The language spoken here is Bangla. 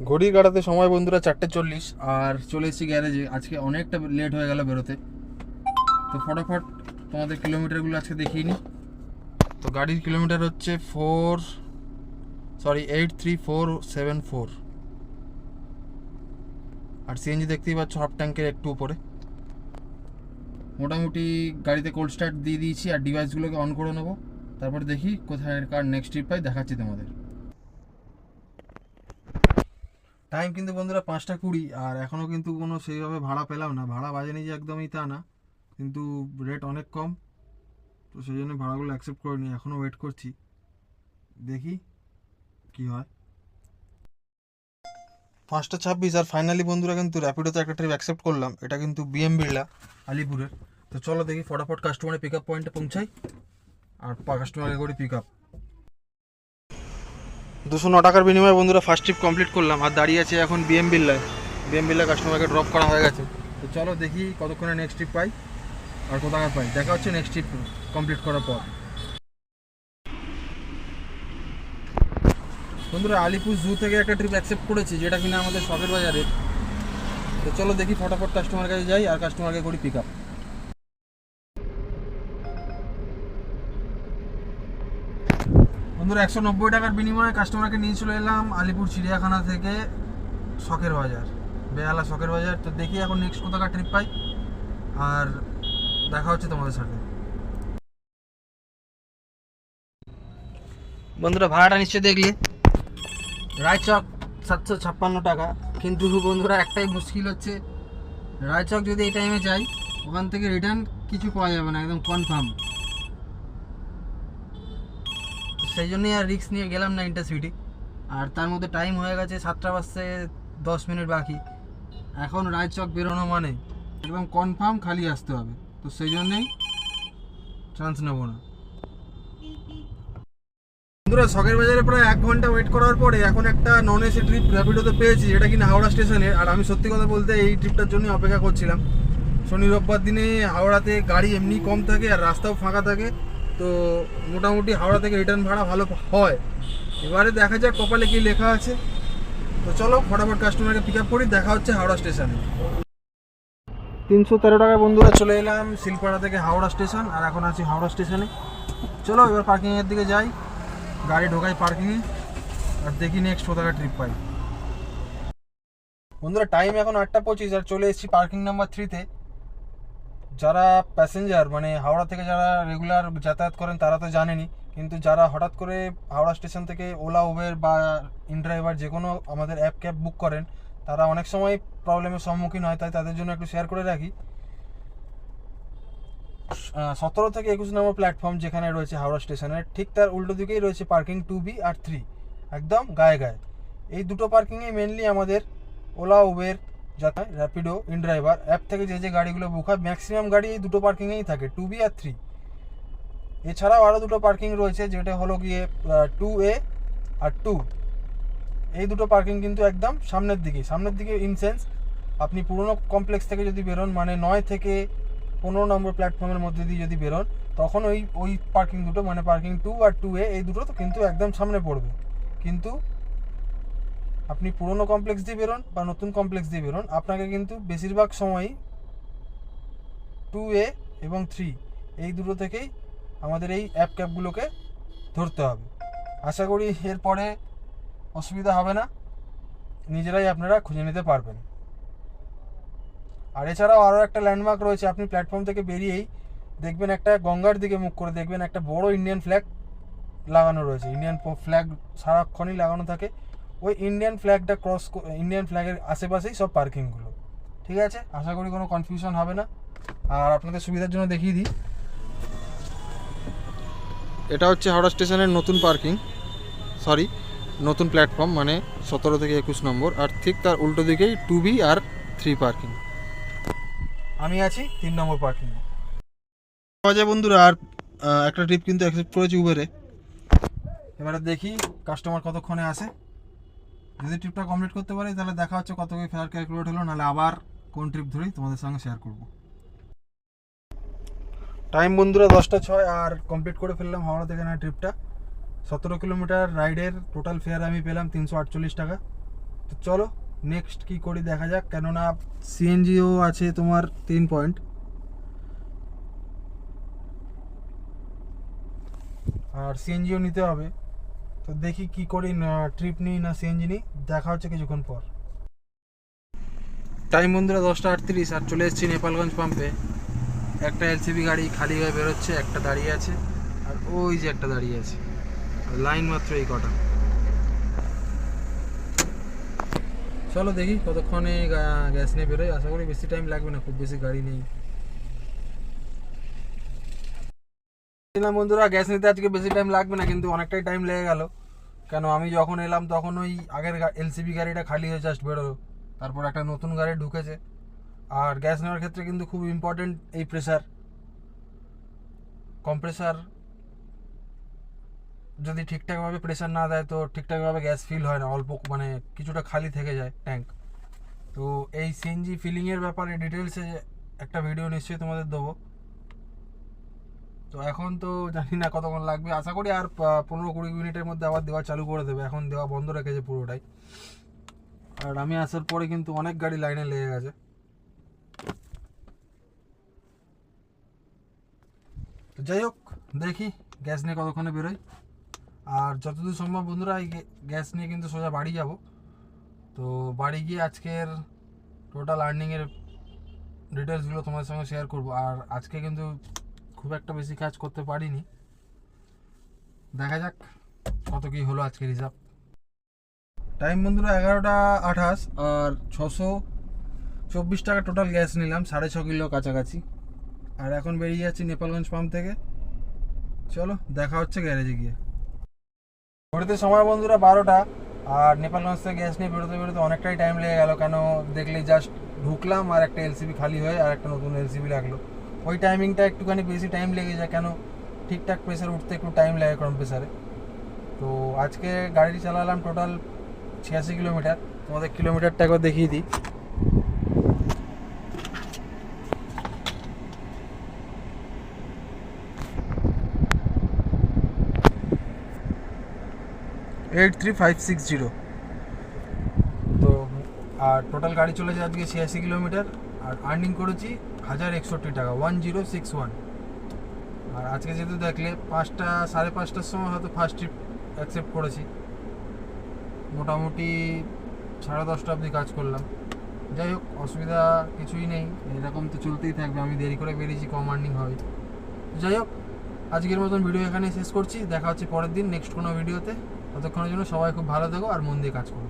ঘড়ির কাঁটাতে সময় বন্ধুরা 4:40 আর চলে এসেছি গ্যারেজে। আজকে অনেকটা লেট হয়ে গেল বেরোতে, তো ফটাফট তোমাদের কিলোমিটারগুলো আজকে দেখিয়ে নিই। তো গাড়ির কিলোমিটার হচ্ছে 83474, আর সিএনজি দেখতেই পাচ্ছ হাফ ট্যাঙ্কের একটু উপরে। মোটামুটি গাড়িতে কোল্ড স্টার্ট দিয়ে দিয়েছি আর ডিভাইসগুলোকে অন করে নেবো, তারপর দেখি কোথায় কার নেক্সট ট্রিপ পাই, দেখাচ্ছি তোমাদের। টাইম কিন্তু বন্ধুরা 5:20, আর এখনও কিন্তু কোনো সেইভাবে ভাড়া পেলাম না। ভাড়া বাজেনি যে একদমই তা না, কিন্তু রেট অনেক কম, তো সেই জন্য ভাড়াগুলো অ্যাকসেপ্ট করিনি। এখনও ওয়েট করছি, দেখি কি হয়। 5:26 আর ফাইনালি বন্ধুরা কিন্তু র্যাপিডোতে একটা ট্রিপ অ্যাকসেপ্ট করলাম। এটা কিন্তু বিএম বিড়লা আলিপুরের। তো চলো দেখি ফটাফট কাস্টমারের পিক আপ পয়েন্টে পৌঁছাই আর কাস্টমারকে করি পিক আপ। 209 টাকার বিনিময়ে বন্ধুরা ফার্স্ট ট্রিপ কমপ্লিট করলাম, আর দাঁড়িয়ে আছে এখন বিএম বিড়লা কাস্টমারকে ড্রপ করা হয়ে গেছে। তো চলো দেখি কতক্ষণে নেক্সট ট্রিপ পাই আর কোথায় পাই। দেখা হচ্ছে নেক্সট ট্রিপ কমপ্লিট করার পর। বন্ধুরা আলিপুর জু থেকে একটা ট্রিপ অ্যাকসেপ্ট করেছি, যেটা কিনা আমাদের শখের বাজারে। তো চলো দেখি ফটাফট কাস্টমার কাছে যাই আর কাস্টমারকে করি পিক আপ। বন্ধুরা 190 টাকার বিনিময়ে কাস্টমারকে নিয়ে চলে এলাম আলিপুর চিড়িয়াখানা থেকে শখের বাজার, বেহালা শখের বাজার। তো দেখি এখন নেক্সট কোথাকার ট্রিপ পাই আর দেখা হচ্ছে তোমাদের সাথে। বন্ধুরা ভাড়াটা নিশ্চয়ই দেখলে, রায়চক 756 টাকা। কিন্তু বন্ধুরা একটাই মুশকিল হচ্ছে, রায়চক যদি এই টাইমে যাই ওখান থেকে রিটার্ন কিছু পাওয়া যাবে না, একদম কনফার্ম। সেই জন্যই আর রিস্ক নিয়ে গেলাম না ইন্টারসিটি। আর তার মধ্যে টাইম হয়ে গেছে 7টা বাজতে 10 মিনিট বাকি। এখন রায়চক বেরোনো মানে একদম কনফার্ম খালি আসতে হবে, তো সেই জন্যেই চান্স নেবো না। বন্ধুরা শখের বাজারে প্রায় 1 ঘন্টা ওয়েট করার পরে এখন একটা নন এসি ট্রিপ র্যাপিডোতে পেয়েছি, যেটা কিনা হাওড়া স্টেশনে। আর আমি সত্যি কথা বলতে এই ট্রিপটার জন্য অপেক্ষা করছিলাম। শনি রোববার দিনে হাওড়াতে গাড়ি এমনি কম থাকে আর রাস্তাও ফাঁকা থাকে, তো মোটামুটি হাওড়া থেকে রিটার্ন ভাড়া ভালো হয়। এবারে দেখা যাক কপালে কি লেখা আছে। তো চলো ফটাফট কাস্টমারকে পিক আপ করি, দেখা হচ্ছে হাওড়া স্টেশনে। 313 টাকায় বন্ধুরা চলে এলাম শিলপাড়া থেকে হাওড়া স্টেশন, আর এখন আছি হাওড়া স্টেশনে। চলো এবার পার্কিংয়ের দিকে যাই, গাড়ি ঢোকাই পার্কিংয়ে আর দেখি নেক্সট কোথাকার ট্রিপ পাই। বন্ধুরা টাইম এখন 8:25 আর চলে এসেছি পার্কিং নাম্বার 3-তে। যারা প্যাসেঞ্জার মানে হাওড়া থেকে যারা রেগুলার যাতায়াত করেন তারা তো জানেনই, কিন্তু যারা হঠাৎ করে হাওড়া স্টেশন থেকে ওলা উবের বা ইনড্রাইভার যে কোনো আমাদের অ্যাপ ক্যাব বুক করেন, তারা অনেক সময় প্রবলেমের সম্মুখীন হয়। তাই তাদের জন্য একটু শেয়ার করে রাখি। 17 থেকে 21 নম্বর প্ল্যাটফর্ম যেখানে রয়েছে হাওড়া স্টেশনের ঠিক তার উল্টো দিকেই রয়েছে পার্কিং 2B আর 3, একদম গায়ে গায়ে। এই দুটো পার্কিংয়ে মেনলি আমাদের ওলা উবের যাতে র্যাপিডো ইনড্রাইভার অ্যাপ থেকে যে গাড়িগুলো বুক হয়, ম্যাক্সিমাম গাড়ি এই দুটো পার্কিংয়েই থাকে, 2B আর 3। এছাড়াও আরও দুটো পার্কিং রয়েছে, যেটা হলো গিয়ে 2A আর 2। এই দুটো পার্কিং কিন্তু একদম সামনের দিকে ইন সেন্স আপনি পুরনো কমপ্লেক্স থেকে যদি বেরোন, মানে 9 থেকে 15 নম্বর প্ল্যাটফর্মের মধ্যে দিয়ে যদি বেরোন, তখন ওই পার্কিং দুটো মানে পার্কিং 2 আর 2A এই দুটো তো কিন্তু একদম সামনে পড়বে। কিন্তু আপনি পুরনো কমপ্লেক্স দিয়ে বেরোন বা নতুন কমপ্লেক্স দিয়ে বেরোন, আপনাকে কিন্তু বেশিরভাগ সময়ই 2A এবং 3 এই দুটো থেকেই আমাদের এই অ্যাপ ক্যাবগুলোকে ধরতে হবে। আশা করি এরপরে অসুবিধা হবে না, নিজেরাই আপনারা খুঁজে নিতে পারবেন। আর এছাড়াও আরও একটা ল্যান্ডমার্ক রয়েছে, আপনি প্ল্যাটফর্ম থেকে বেরিয়েই দেখবেন একটা গঙ্গার দিকে মুখ করে দেখবেন একটা বড় ইন্ডিয়ান ফ্ল্যাগ লাগানো রয়েছে। ইন্ডিয়ান ফ্ল্যাগ সারাক্ষণই লাগানো থাকে। ওই ইন্ডিয়ান ফ্ল্যাগের আশেপাশেই সব পার্কিংগুলো। ঠিক আছে, আশা করি কোনো কনফিউশন হবে না। আর আপনাদের সুবিধার জন্য দেখিয়ে দিই, এটা হচ্ছে হাওড়া স্টেশনের নতুন প্ল্যাটফর্ম, মানে 17 থেকে 21 নম্বর। আর ঠিক তার উল্টো দিকেই 2B আর 3 পার্কিং। আমি আছি 3 নম্বর পার্কিংয়ে। বাজে বন্ধুরা আর একটা ট্রিপ কিন্তু অ্যাকসেপ্ট করেছি উবেরে। এবারে দেখি কাস্টমার কতক্ষণে আসে। যদি ট্রিপটা কমপ্লিট করতে পারি তাহলে দেখা হচ্ছে কত কি ফেয়ার ক্যালকুলেট হলো, নাহলে আবার কোন ট্রিপ ধরি তোমাদের সঙ্গে শেয়ার করব। টাইম বন্ধুরা 10:06 আর কমপ্লিট করে ফেললাম হাওড়া থেকে না ট্রিপটা। 17 কিলোমিটার রাইডের টোটাল ফেয়ার আমি পেলাম 348 টাকা। তো চলো নেক্সট কি করি দেখা যাক, কেননা সিএনজিও আছে তোমার 3 পয়েন্ট, আর সিএনজিও নিতে হবে। তো দেখি কি করি, না ট্রিপ নিই না সিএনজি নিই, দেখা হচ্ছে কিছুক্ষণ পর। টাইম বন্ধুরা 10:38, আর চলে এসেছি নেপালগঞ্জ পাম্পে। একটা এলসিবি গাড়ি খালি হয়ে বেরোচ্ছে, একটা দাঁড়িয়ে আছে, আর ওই যে একটা দাঁড়িয়ে আছে, লাইন মাত্র এই কটা। চলো দেখি কতক্ষণে গ্যাস নিয়ে বেরোয়, আশা করি বেশি টাইম লাগবে না, খুব বেশি গাড়ি নেই। বন্ধুরা গ্যাস নিতে আজকে বেশি টাইম লাগবে না, কিন্তু অনেকটাই টাইম লেগে গেল। কেন আমি যখন এলাম তখন ওই আগের এলসিবি গাড়িটা খালি হয়ে জাস্ট বেরোলো, তারপর একটা নতুন গাড়ি ঢুকেছে। আর গ্যাস নেওয়ার ক্ষেত্রে কিন্তু খুব ইম্পর্টেন্ট এই প্রেসার, কম্প্রেসার যদি ঠিকঠাকভাবে প্রেসার না দেয় তো ঠিকঠাকভাবে গ্যাস ফিল হয় না, অল্প মানে কিছুটা খালি থেকে যায় ট্যাঙ্ক। তো এই সিএনজি ফিলিংয়ের ব্যাপারে ডিটেলসে একটা ভিডিও নিশ্চয়ই তোমাদের দেবো। তো এখন তো জানি না কতক্ষণ লাগবে, আশা করি আর 15-20 মিনিটের মধ্যে আবার দেওয়া চালু করে দেবে, এখন দেওয়া বন্ধ রেখেছে পুরোটাই। আর আমি আসার পরে কিন্তু অনেক গাড়ি লাইনে লেগে গেছে। তো যাই হোক দেখি গ্যাস নিয়ে কতক্ষণে বেরোই, আর যতদূর সম্ভব বন্ধুরা এই গ্যাস নিয়ে কিন্তু সোজা বাড়ি যাব। তো বাড়ি গিয়ে আজকের টোটাল আর্নিংয়ের ডিটেলসগুলো তোমাদের সঙ্গে শেয়ার করব। আর আজকে কিন্তু খুব একটা বেশি কাজ করতে পারিনি, দেখা যাক কত কি হলো আজকের হিসাব। টাইম বন্ধুরা 11:28, আর 624 টাকা টোটাল গ্যাস নিলাম, 6.5 কিলো কাছাকাছি। আর এখন বেরিয়ে যাচ্ছি নেপালগঞ্জ পাম্প থেকে। চলো দেখা হচ্ছে গ্যারেজে গিয়ে। ঘুরতে সময় বন্ধুরা 12টা, আর নেপালগঞ্জ থেকে গ্যাস নিয়ে বেরোতে বেরোতে অনেকটাই টাইম লেগে গেল। কেন দেখলেই জাস্ট ঢুকলাম আর একটা এলসিবি খালি হয়ে আর একটা নতুন এলসিবি লাগলো। ওই টাইমিংটা একটুখানি বেশি টাইম লেগে যায়, কেন ঠিকঠাক প্রেসার উঠতে একটু টাইম লাগে কম প্রেসারে। তো আজকে গাড়িটি চালালাম টোটাল 86 কিলোমিটার। তোমাদের কিলোমিটারটা একবার দেখিয়ে দিই। এইট 3560। তো আর টোটাল গাড়ি চলেছে আজকে 86 কিলোমিটার, আর আর্নিং করেছি 1061 টাকা, 1061। আর আজকে যেহেতু দেখলে 5টা 5:30টার সময় হয়তো ফার্স্ট ট্রিপ অ্যাকসেপ্ট করেছি, মোটামুটি 10:30টা অবধি কাজ করলাম। যাই হোক অসুবিধা কিছুই নেই, এরকম তো চলতেই থাকবে। আমি দেরি করে বেরিয়েছি, কম আর্নিং হবে। যাই হোক আজকের মতন ভিডিও এখানেই শেষ করছি, দেখা হচ্ছে পরের দিন নেক্সট কোনো ভিডিওতে। ততক্ষণের জন্য সবাই খুব ভালো থেকো আর মন দিয়ে কাজ করো।